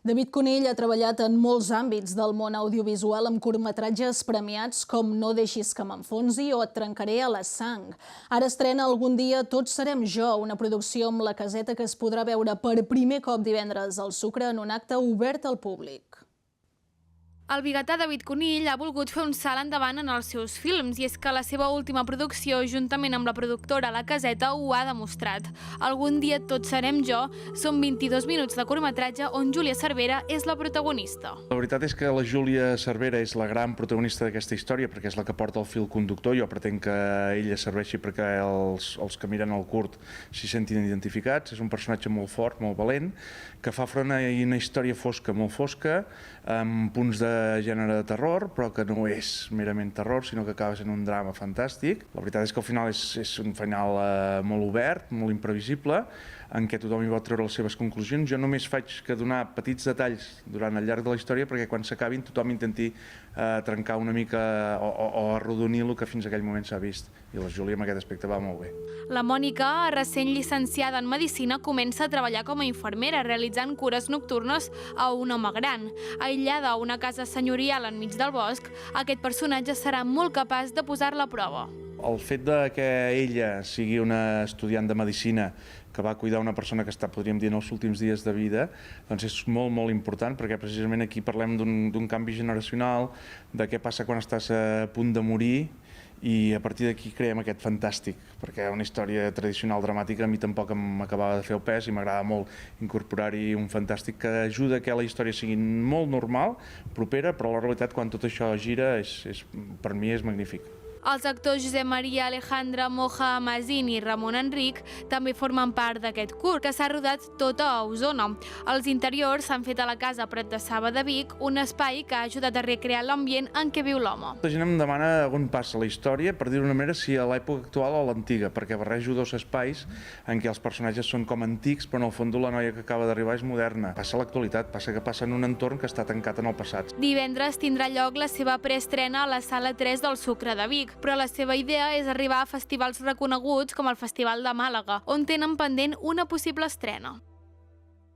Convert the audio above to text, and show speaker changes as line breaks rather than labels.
David Conill ha treballat en molts àmbits del món audiovisual amb curtmetratges premiats com No deixis que m'enfonsi o Et trencaré a la sang. Ara estrena Algun dia tots serem jo, una producció amb La Caseta que es podrà veure per primer cop divendres al Sucre en un acte obert al públic.
El biguetà David Conill ha volgut fer un salt endavant en els seus films i és que la seva última producció, juntament amb la productora La Caseta, ho ha demostrat. Algun dia tots serem jo són 22 minuts de curtmetratge on Júlia Cervera és la protagonista.
La veritat és que la Júlia Cervera és la gran protagonista d'aquesta història perquè és la que porta el fil conductor. Jo pretenc que ella serveixi perquè els que miren el curt s'hi sentin identificats. És un personatge molt fort, molt valent, que fa front a una història fosca, molt fosca, amb punts de gènere de terror, però que no és merament terror, sinó que acaba sent un drama fantàstic. La veritat és que al final és un final molt obert, molt imprevisible, en què tothom hi pot treure les seves conclusions. Jo només faig que donar petits detalls durant el llarg de la història perquè quan s'acabin tothom intenti trencar una mica o arrodonir el que fins aquell moment s'ha vist. I la Júlia en aquest aspecte va molt bé.
La Mònica, recent llicenciada en Medicina, comença a treballar com a infermera, realitzant cures nocturnes a un home gran. Aïllada a una casa senyorial enmig del bosc, aquest personatge serà molt capaç de posar-la a prova.
El fet que ella sigui una estudiant de Medicina que va cuidar una persona que està, podríem dir, en els últims dies de vida, doncs és molt, molt important, perquè precisament aquí parlem d'un canvi generacional, de què passa quan estàs a punt de morir, i a partir d'aquí creem aquest fantàstic, perquè una història tradicional dramàtica a mi tampoc m'acabava de fer el pes i m'agrada molt incorporar-hi un fantàstic que ajuda que la història sigui molt normal, propera, però la realitat quan tot això gira per mi és magnífic.
Els actors Josep Maria Alejandra, Moja Amazin i Ramon Enric també formen part d'aquest curt, que s'ha rodat tot a Osona. Els interiors s'han fet a la casa Prat de Saba de Vic, un espai que ha ajudat a recrear l'ambient en què viu l'home.
La gent em demana on passa la història, per dir-ho d'una manera, si a l'època actual o l'antiga, perquè barrejo dos espais en què els personatges són com antics, però en el fons la noia que acaba d'arribar és moderna. Passa a l'actualitat, passa que passa en un entorn que està tancat en el passat.
Divendres tindrà lloc la seva preestrena a la Sala 3 del Sucre de Vic, però la seva idea és arribar a festivals reconeguts com el Festival de Màlaga, on tenen pendent una possible estrena.